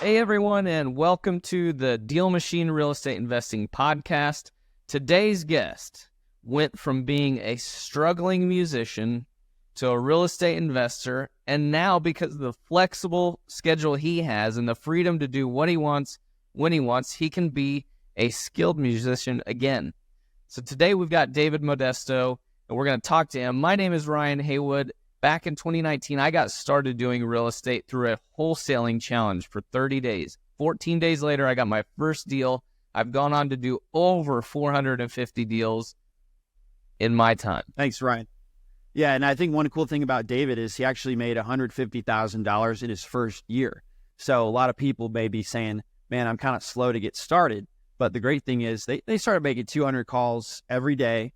Hey everyone, and welcome to the DealMachine Real Estate Investing Podcast. Today's guest went from being a struggling musician to a real estate investor, and now because of the flexible schedule he has and the freedom to do what he wants when he wants, he can be a skilled musician again. So today we've got David Modesto, and we're going to talk to him. My name is Ryan Haywood. Back in 2019, I got started doing real estate through a wholesaling challenge for 30 days. 14 days later, I got my first deal. I've gone on to do over 450 deals in my time. Thanks, Ryan. Yeah, and I think one cool thing about David is he actually made $150,000 in his first year. So a lot of people may be saying, man, I'm kind of slow to get started. But the great thing is they started making 200 calls every day,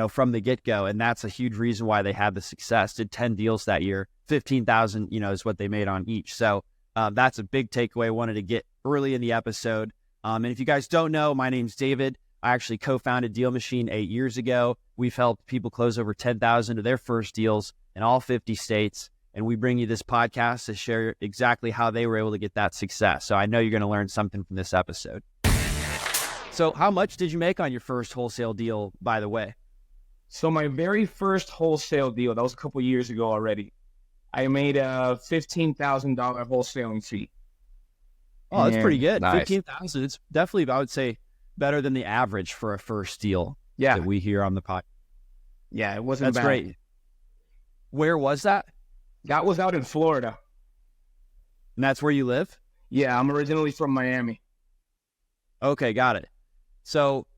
from the get-go. And that's a huge reason why they had the success. Did 10 deals that year, 15,000, is what they made on each. So that's a big takeaway I wanted to get early in the episode. And if you guys don't know, my name's David. I actually co-founded DealMachine 8 years ago. We've helped people close over 10,000 of their first deals in all 50 states. And we bring you this podcast to share exactly how they were able to get that success. So I know you're going to learn something from this episode. So how much did you make on your first wholesale deal, by the way? So my very first wholesale deal, that was a couple years ago already, I made a $15,000 wholesaling fee. Oh, that's pretty good. Nice. 15,000. It's definitely, I would say, better than the average for a first deal Yeah. that we hear on the podcast. Yeah, it wasn't That's bad. great. Where was that? That was out in Florida. And that's where you live? Yeah, I'm originally from Miami. Okay, got it. So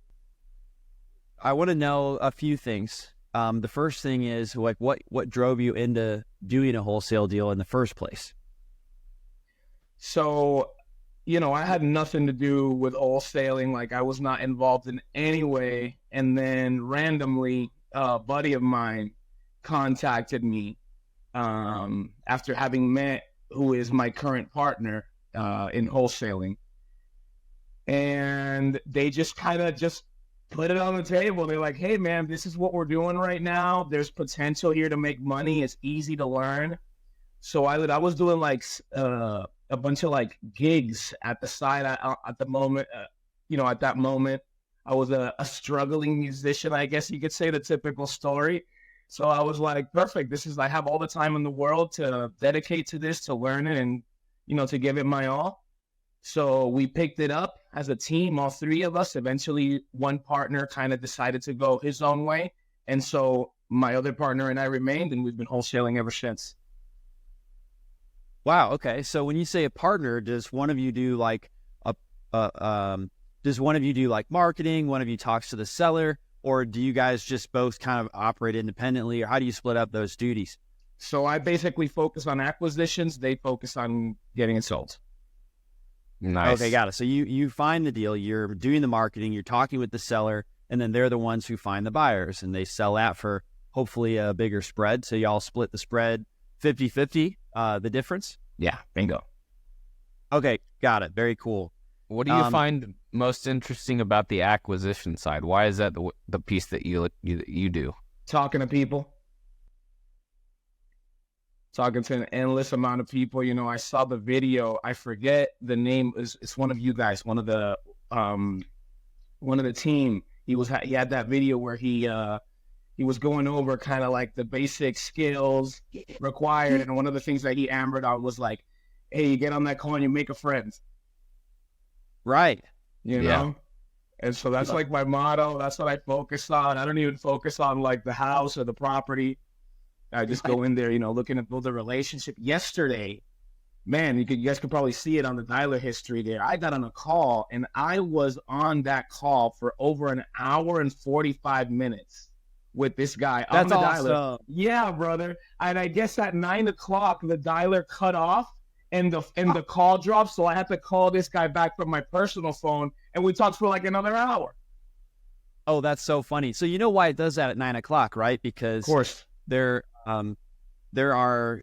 I want to know a few things. The first thing is what drove you into doing a wholesale deal in the first place? So, I had nothing to do with wholesaling. Like, I was not involved in any way. And then randomly, a buddy of mine contacted me after having met who is my current partner in wholesaling. And they just kind of just put it on the table. They're like, hey, man, this is what we're doing right now. There's potential here to make money. It's easy to learn. So I was doing like a bunch of like gigs at the side at the moment. At that moment, I was a struggling musician, I guess you could say, the typical story. So I was like, perfect. I have all the time in the world to dedicate to this, to learn it, and, to give it my all. So we picked it up as a team, all three of us. Eventually, one partner kind of decided to go his own way. And so my other partner and I remained, and we've been wholesaling ever since. Wow. Okay. So when you say a partner, does one of you do like marketing? One of you talks to the seller, or do you guys just both kind of operate independently, or how do you split up those duties? So I basically focus on acquisitions. They focus on getting it sold. Nice. Okay, got it. So you find the deal, you're doing the marketing, you're talking with the seller, and then they're the ones who find the buyers, and they sell that for hopefully a bigger spread. So y'all split the spread 50-50, the difference? Yeah, bingo. Okay, got it. Very cool. What do you find most interesting about the acquisition side? Why is that the piece that you do? Talking to people. Talking to an endless amount of people. I saw the video. I forget the name. It's one of you guys, one of the team. He had that video where he was going over kind of like the basic skills required, and one of the things that he hammered on was like, hey, you get on that call and you make a friend. Right. Yeah. And so that's like my motto. That's what I focus on. I don't even focus on like the house or the property. I just go in there, looking to build a relationship. Yesterday, man, you guys could probably see it on the dialer history there. I got on a call, and I was on that call for over an hour and 45 minutes with this guy on That's the awesome. dialer. Yeah, brother. And I guess at 9 o'clock, the dialer cut off, and the call dropped, so I had to call this guy back from my personal phone, and we talked for like another hour. Oh, that's so funny. So you know why it does that at 9 o'clock, right? Because Of course. there are,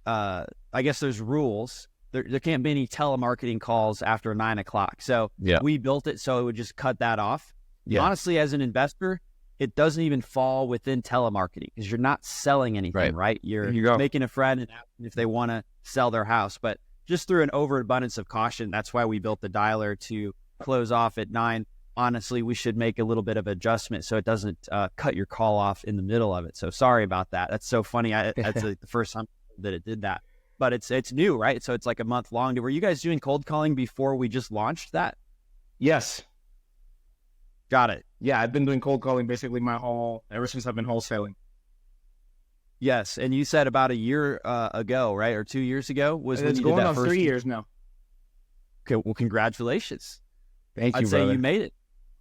I guess there's rules. There can't be any telemarketing calls after 9 o'clock. So we built it so it would just cut that off. Yeah. Honestly, as an investor, it doesn't even fall within telemarketing because you're not selling anything, right? You're making a friend and asking if they want to sell their house. But just through an overabundance of caution. That's why we built the dialer to close off at 9. Honestly, we should make a little bit of adjustment so it doesn't cut your call off in the middle of it. So sorry about that. That's so funny. That's like the first time that it did that. But it's new, right? So it's like a month long. Were you guys doing cold calling before we just launched that? Yes. Got it. Yeah, I've been doing cold calling basically ever since I've been wholesaling. Yes, and you said about a year ago, right, or 2 years ago was when It's you did going that on first 3 years now. Okay, well, congratulations. Thank you, I'd say brother. you made it.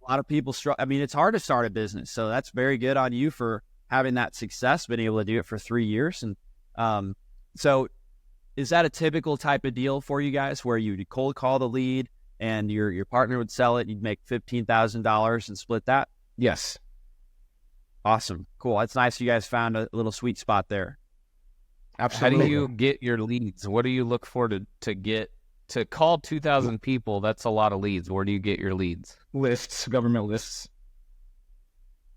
A lot of people struggle. I mean, it's hard to start a business, so that's very good on you for having that success, been able to do it for 3 years. And so, is that a typical type of deal for you guys, where you cold call the lead and your partner would sell it, you'd make $15,000 and split that? Yes. Awesome, cool. That's nice. You guys found a little sweet spot there. Absolutely. How do you get your leads? What do you look for to call 2,000 people? That's a lot of leads. Where do you get your leads? Lists, government lists.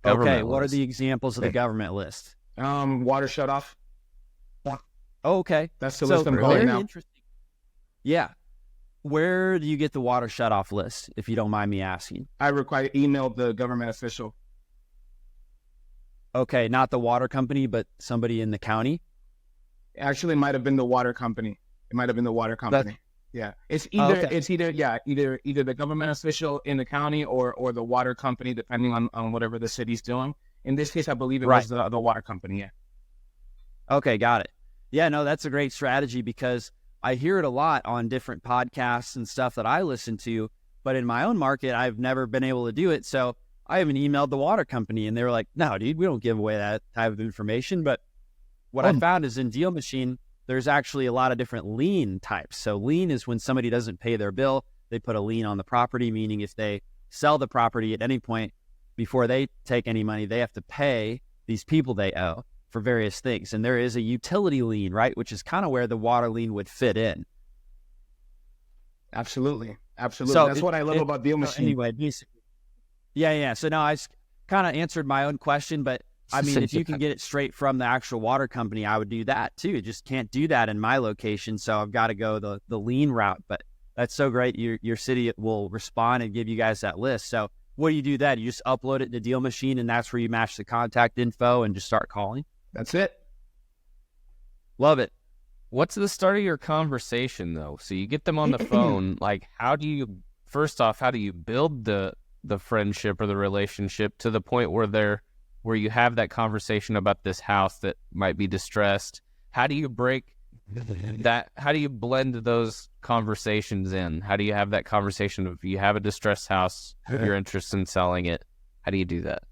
Okay, what are the examples of the government list? Water shut off. Oh, okay. That's the list I'm very calling now. interesting. Yeah. Where do you get the water shut-off list, if you don't mind me asking? I emailed the government official. Okay, not the water company, but somebody in the county? Actually, it might have been the water company. Yeah. It's either the government official in the county or the water company, depending on whatever the city's doing. In this case, I believe it was the water company, yeah. Okay, got it. Yeah, no, that's a great strategy because I hear it a lot on different podcasts and stuff that I listen to, but in my own market, I've never been able to do it. So I even emailed the water company and they were like, no, dude, we don't give away that type of information. But what I found is in DealMachine, there's actually a lot of different lien types. So lien is when somebody doesn't pay their bill, they put a lien on the property, meaning if they sell the property at any point before they take any money, they have to pay these people they owe for various things. And there is a utility lien, right? Which is kind of where the water lien would fit in. Absolutely. Absolutely. So that's what I love about DealMachine. Anyway, basically. Yeah. So now I kind of answered my own question, but I mean, if you can get it straight from the actual water company, I would do that too. Just can't do that in my location. So I've got to go the lien route, but that's so great. Your city will respond and give you guys that list. So what do you do then? You just upload it to DealMachine and that's where you match the contact info and just start calling? That's it. Love it. What's the start of your conversation though? So you get them on the phone. Like, how do you build the friendship or the relationship to the point where you have that conversation about this house that might be distressed? How do you break that? How do you blend those conversations in? How do you have that conversation of, you have a distressed house, you're interested in selling it? How do you do that?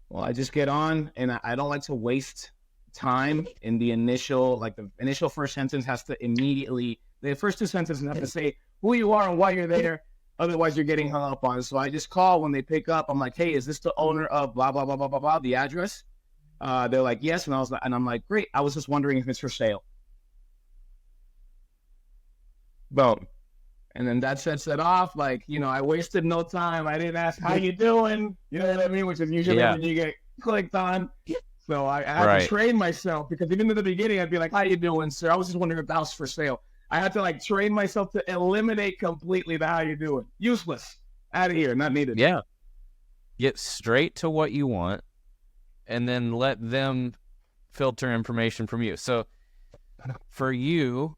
Well, I just get on, and I don't like to waste time in the initial first sentence has to immediately, the first two sentences have to say who you are and why you're there. Otherwise, you're getting hung up on. So I just call when they pick up. I'm like, hey, is this the owner of blah, blah, blah, blah, blah, blah, the address? They're like, yes. And I'm like, great. I was just wondering if it's for sale. Boom. And then that sets it off. Like, I wasted no time. I didn't ask, how you doing? You know what I mean? Which is usually when you get clicked on. So I had to train myself, because even in the beginning, I'd be like, how you doing, sir? I was just wondering if the house is for sale. I had to train myself to eliminate completely the how you doing. Useless. Out of here. Not needed. Yeah. Get straight to what you want and then let them filter information from you. So for you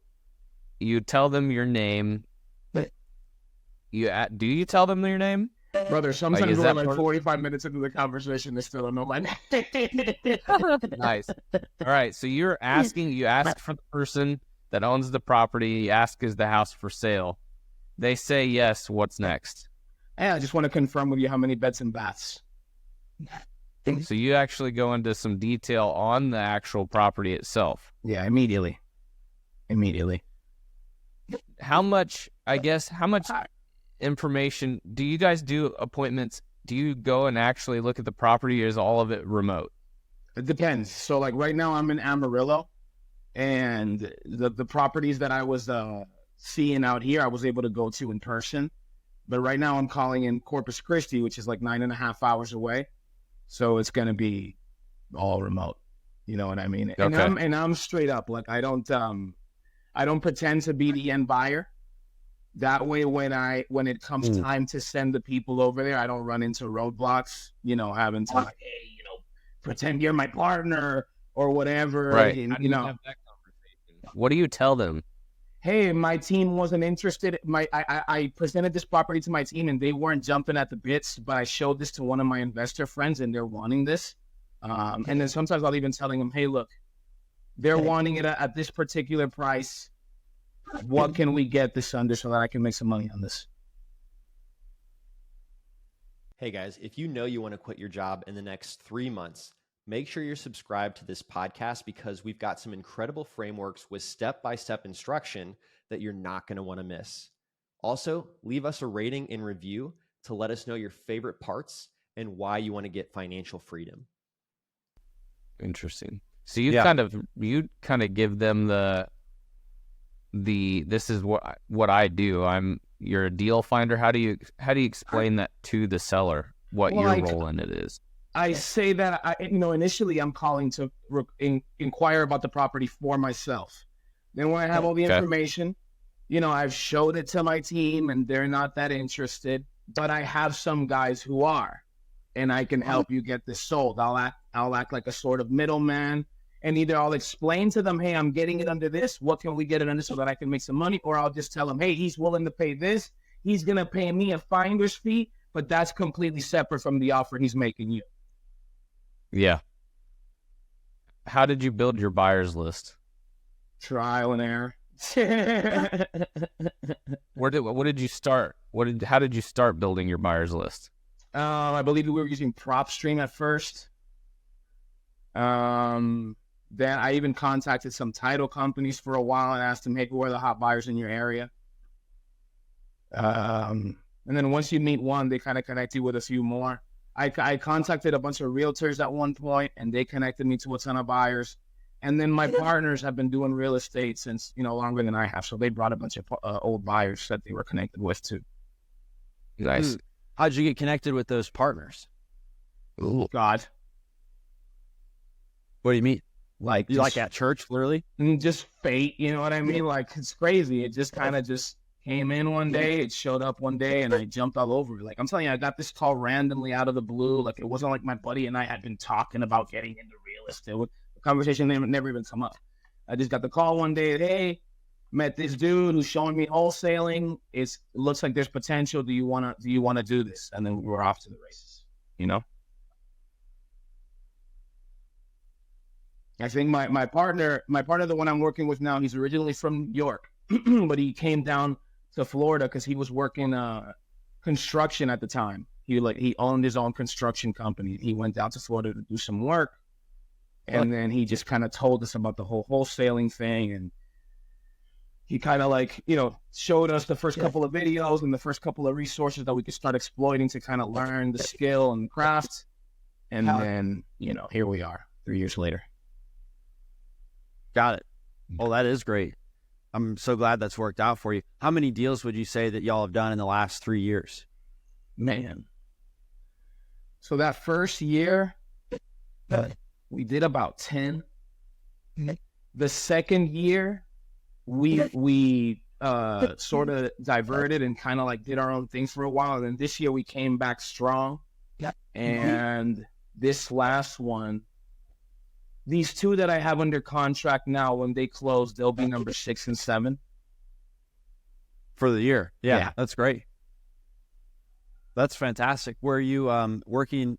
tell them your name. Do you tell them your name? Brother, sometimes we're 45 minutes into the conversation, they still don't know my name. Nice. All right. So you ask for the person that owns the property. You ask, is the house for sale? They say yes. What's next? Hey, I just want to confirm with you how many beds and baths. So you actually go into some detail on the actual property itself. Yeah, immediately. How much information do you guys do? Appointments? Do you go and actually look at the property, or is all of it remote? It depends. So right now I'm in Amarillo, and the properties that I was seeing out here I was able to go to in person, but right now I'm calling in Corpus Christi, which is 9.5 hours away, so it's going to be all remote. You know what I mean? Okay. And I'm straight up, I don't I don't pretend to be the end buyer. That way, when it comes time to send the people over there, I don't run into roadblocks, having to like, hey, pretend you're my partner or whatever. Right. And, How do you have that conversation? What do you tell them? Hey, my team wasn't interested. I presented this property to my team and they weren't jumping at the bits, but I showed this to one of my investor friends and they're wanting this. And then sometimes I'll even telling them, hey, look, they're wanting it at this particular price. What can we get this under so that I can make some money on this? Hey guys, if you know you want to quit your job in the next 3 months, make sure you're subscribed to this podcast because we've got some incredible frameworks with step-by-step instruction that you're not going to want to miss. Also, leave us a rating and review to let us know your favorite parts and why you want to get financial freedom. Interesting. So you kind of give them the this is what I do. You're a deal finder. How do you explain that to the seller? What your role in it is? I say that initially I'm calling to inquire about the property for myself. Then when I have all the information, I've showed it to my team and they're not that interested. But I have some guys who are, and I can help you get this sold. I'll act like a sort of middleman. And either I'll explain to them, hey, I'm getting it under this. What can we get it under so that I can make some money? Or I'll just tell them, hey, he's willing to pay this. He's going to pay me a finder's fee, but that's completely separate from the offer he's making you. Yeah. How did you build your buyer's list? Trial and error. What did you start? How did you start building your buyer's list? I believe we were using PropStream at first. Then I even contacted some title companies for a while and asked them, hey, who are the hot buyers in your area? And then once you meet one, they kind of connect you with a few more. I contacted a bunch of realtors at one point, and they connected me to a ton of buyers. And then my partners have been doing real estate since, longer than I have. So they brought a bunch of old buyers that they were connected with too. Nice. How'd you get connected with those partners? Ooh. God. What do you mean? Like you like at church, literally? Just fate, you know what I mean? Like, it's crazy. It just kind of just came in one day. It showed up one day, and I jumped all over it. Like, I'm telling you, I got this call randomly out of the blue. Like, it wasn't like my buddy and I had been talking about getting into real estate. The conversation never even come up. I just got the call one day. Hey, met this dude who's showing me wholesaling. It looks like there's potential. Do you want to do this? And then we're off to the races. I think my partner, the one I'm working with now, he's originally from New York, but he came down to Florida because he was working construction at the time. He owned his own construction company. He went down to Florida to do some work, and then he just kind of told us about the whole wholesaling thing, and he kind of showed us the first couple of videos and the first couple of resources that we could start exploiting to kind of learn the skill and craft, and then here we are 3 years later. Got it. Well, that is great. I'm so glad that's worked out for you. How many deals would you say that y'all have done in the last 3 years? Man. So that first year, we did about 10. The second year, we sort of diverted and kind of did our own things for a while. And then this year we came back strong. And this last one, these two that I have under contract now, when they close, they'll be number 6 and 7 for the year. Yeah. That's great. That's fantastic. Were you working?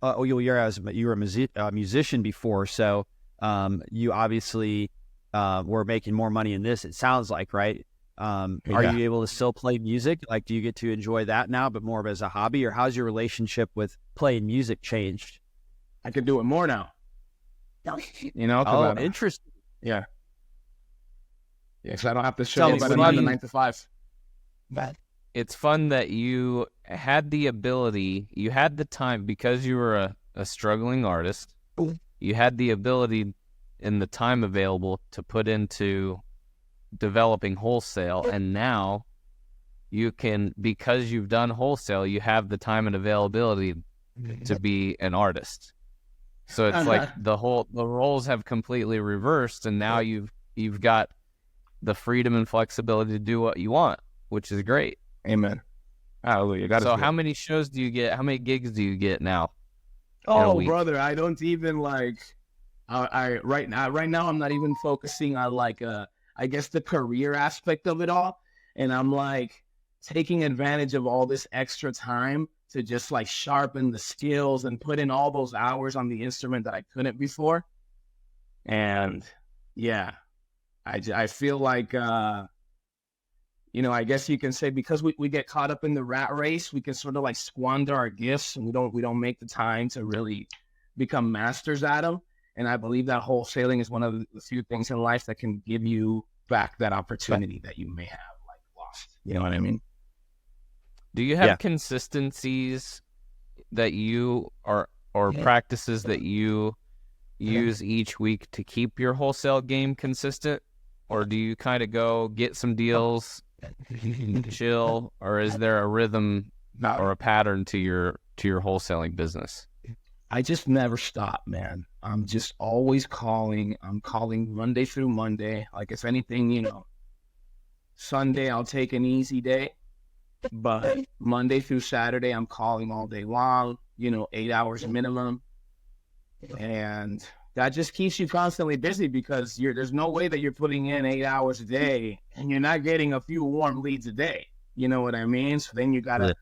You were a musician before, so you obviously were making more money in this. It sounds like, right? Are you able to still play music? Like, do you get to enjoy that now, but more of as a hobby, or how's your relationship with playing music changed? I could do it more now. Interesting. Yeah. Yeah, because I don't have to show up at 9 to 5. But it's fun that you had the ability, you had the time, because you were a struggling artist, you had the ability and the time available to put into developing wholesale, and now you can, because you've done wholesale, you have the time and availability to be an artist. So it's like the roles have completely reversed, and now you've got the freedom and flexibility to do what you want, which is great. Amen. Hallelujah. So how many shows do you get? How many gigs do you get now? Oh, brother, I don't even like. I right now I'm not even focusing on like I guess the career aspect of it all, and I'm like taking advantage of all this extra time to just like sharpen the skills and put in all those hours on the instrument that I couldn't before. And yeah, I feel like you know, I guess you can say because we get caught up in the rat race, we can sort of like squander our gifts, and we don't make the time to really become masters at them. And I believe that wholesaling is one of the few things in life that can give you back that opportunity that you may have like lost. You know what I mean? Do you have consistencies that you or practices that you use each week to keep your wholesale game consistent? Or do you kind of go get some deals, chill, or is there a rhythm or a pattern to your wholesaling business? I just never stop, man. I'm just always calling. I'm calling Monday through Monday. Like if anything, you know, Sunday I'll take an easy day, but Monday through Saturday I'm calling all day long, you know, 8 hours minimum. And that just keeps you constantly busy because there's no way that you're putting in 8 hours a day and you're not getting a few warm leads a day. You know what I mean? So then you gotta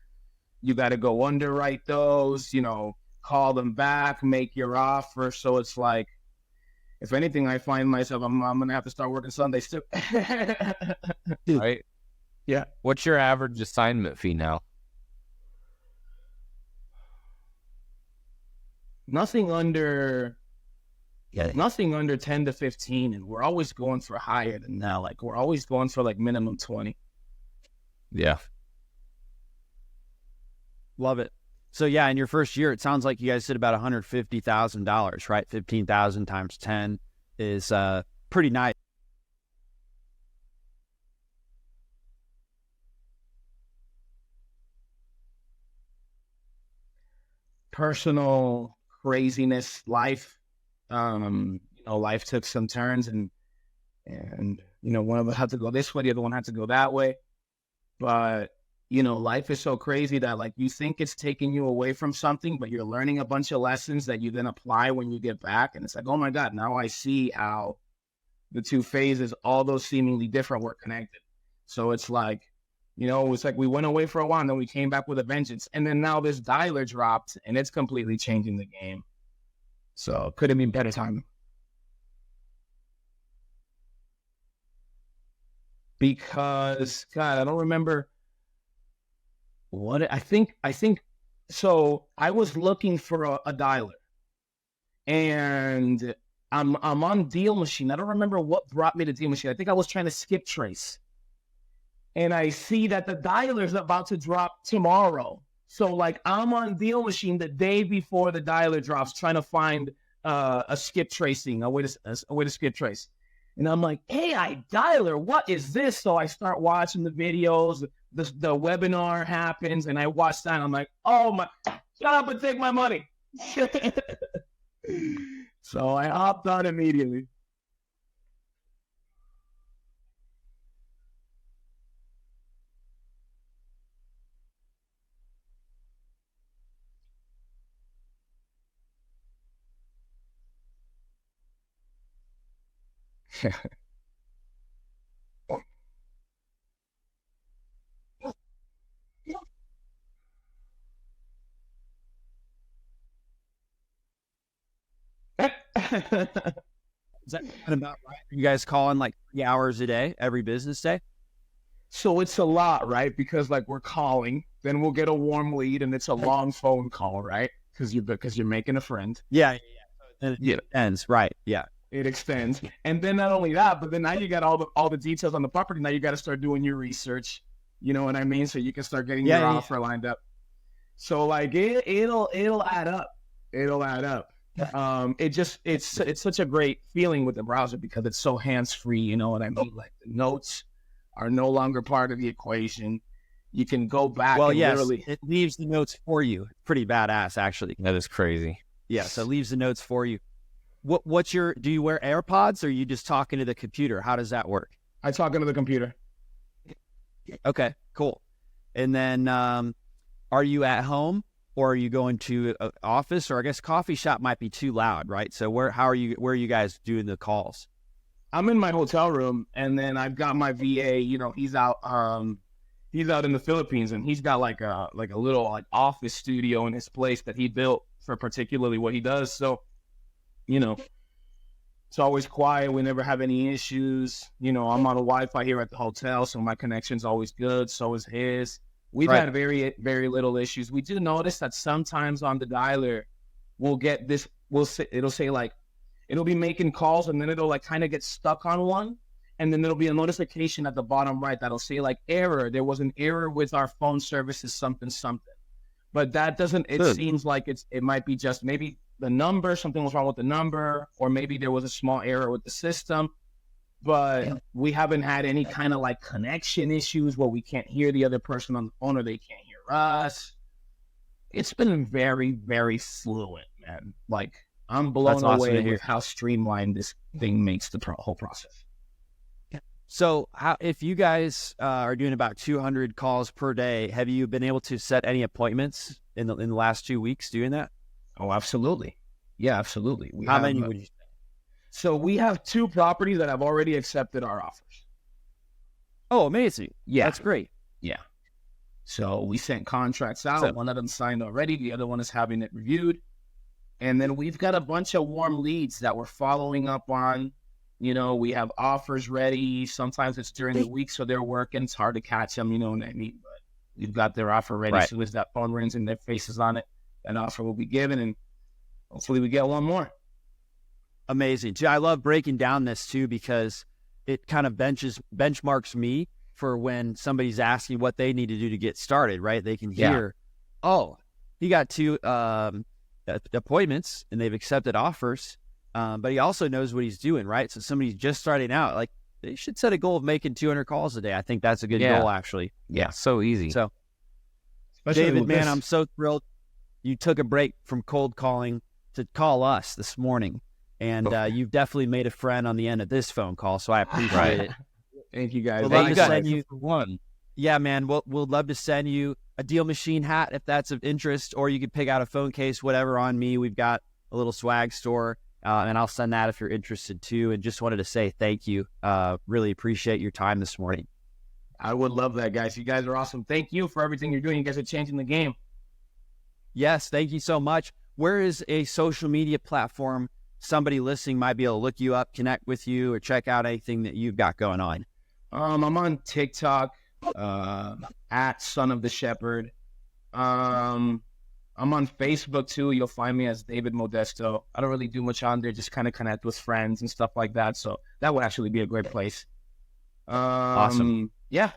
go underwrite those, you know, call them back, make your offer. So it's like, if anything, I find myself, I'm gonna have to start working Sundays too. Right? Yeah. What's your average assignment fee now? Nothing under 10 to 15, and we're always going for higher than that. Like we're always going for like minimum 20. Yeah. Love it. So yeah, in your first year, it sounds like you guys did about $150,000, right? 15,000 times 10 is pretty nice. Personal craziness, life. You know, life took some turns, and you know, one of us had to go this way, the other one had to go that way. But you know, life is so crazy that like you think it's taking you away from something, but you're learning a bunch of lessons that you then apply when you get back. And it's like, oh my God, now I see how the two phases, all those seemingly different, were connected. So it's like, you know, it's like we went away for a while and then we came back with a vengeance. And then now this dialer dropped and it's completely changing the game. So could have been better time. Because God, I don't remember what I think so. I was looking for a dialer, and I'm on DealMachine. I don't remember what brought me to DealMachine. I think I was trying to skip trace, and I see that the dialer is about to drop tomorrow. So like I'm on DealMachine the day before the dialer drops, trying to find a skip tracing, a way to skip trace. And I'm like, AI dialer, what is this? So I start watching the videos. The webinar happens, and I watch that. And I'm like, oh my, shut up and take my money. So I hopped on immediately. Is that about right? Are you guys calling like 3 hours a day, every business day? So it's a lot, right? Because like we're calling, then we'll get a warm lead, and it's a long phone call, right? Because you're making a friend. Yeah. And it ends, right? Yeah. It extends, and then not only that, but then now you got all the details on the property. Now you got to start doing your research. You know what I mean? So you can start getting your offer lined up. So like it'll add up. It'll add up. It's such a great feeling with the browser because it's so hands-free, you know what I mean? Like the notes are no longer part of the equation. You can go back. Well, and yes, literally... it leaves the notes for you. Pretty badass, actually. That is crazy. Yeah, so it leaves the notes for you. Do you wear AirPods or are you just talking to the computer? How does that work? I talk into the computer. Okay, cool. And then are you at home or are you going to an office? Or I guess coffee shop might be too loud, right? So where are you guys doing the calls? I'm in my hotel room, and then I've got my VA. You know, he's out in the Philippines, and he's got like a little like office studio in his place that he built for particularly what he does. So, you know, it's always quiet. We never have any issues. You know, I'm on a Wi-Fi here at the hotel, so my connection's always good. So is his. We've Right. had very, very little issues. We do notice that sometimes on the dialer, we'll get this. It'll say like, it'll be making calls, and then it'll like kind of get stuck on one, and then there'll be a notification at the bottom right that'll say like error. There was an error with our phone services, something. But that doesn't. It Good. seems like it might be just maybe the number. Something was wrong with the number, or maybe there was a small error with the system. But we haven't had any kind of like connection issues where we can't hear the other person on the phone or they can't hear us. It's been very, very fluent, man. Like I'm blown That's awesome away to hear. with how streamlined this thing makes the whole process. So if you guys are doing about 200 calls per day, have you been able to set any appointments in the last 2 weeks doing that? Oh, absolutely. Yeah, absolutely. How many would you say? So we have 2 properties that have already accepted our offers. Oh, amazing. Yeah. That's great. Yeah. So we sent contracts out. So- One of them signed already. The other one is having it reviewed. And then we've got a bunch of warm leads that we're following up on. You know, we have offers ready. Sometimes it's during the week, so they're working. It's hard to catch them, you know what I mean? But we've got their offer ready. Right. As soon as that phone rings and their face is on it, that offer will be given. And hopefully we get one more. Amazing. Gee, I love breaking down this too because it kind of benchmarks me for when somebody's asking what they need to do to get started, right? They can hear, oh, he got 2 appointments and they've accepted offers, but he also knows what he's doing, right? So somebody's just starting out, like they should set a goal of making 200 calls a day. I think that's a good Yeah. goal, actually. Yeah, so easy. So, Especially David, with man, this. I'm so thrilled you took a break from cold calling to call us this morning. And you've definitely made a friend on the end of this phone call, so I appreciate it. Thank you guys. We'll Thank love you to guys. send you for one. Yeah, man, we'll love to send you a DealMachine hat if that's of interest, or you could pick out a phone case, whatever on me. We've got a little swag store, and I'll send that if you're interested too. And just wanted to say thank you. Really appreciate your time this morning. I would love that, guys. You guys are awesome. Thank you for everything you're doing. You guys are changing the game. Yes, thank you so much. Where is a social media platform somebody listening might be able to look you up, connect with you, or check out anything that you've got going on? I'm on TikTok, at Son of the Shepherd. I'm on Facebook too. You'll find me as David Modesto. I don't really do much on there, just kind of connect with friends and stuff like that. So that would actually be a great place. Awesome. Yeah.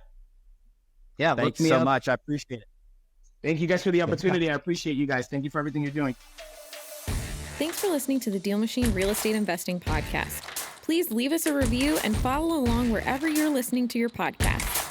Yeah. Thanks look me so up. much. I appreciate it. Thank you guys for the opportunity. I appreciate you guys. Thank you for everything you're doing. Thanks for listening to the DealMachine Real Estate Investing Podcast. Please leave us a review and follow along wherever you're listening to your podcast.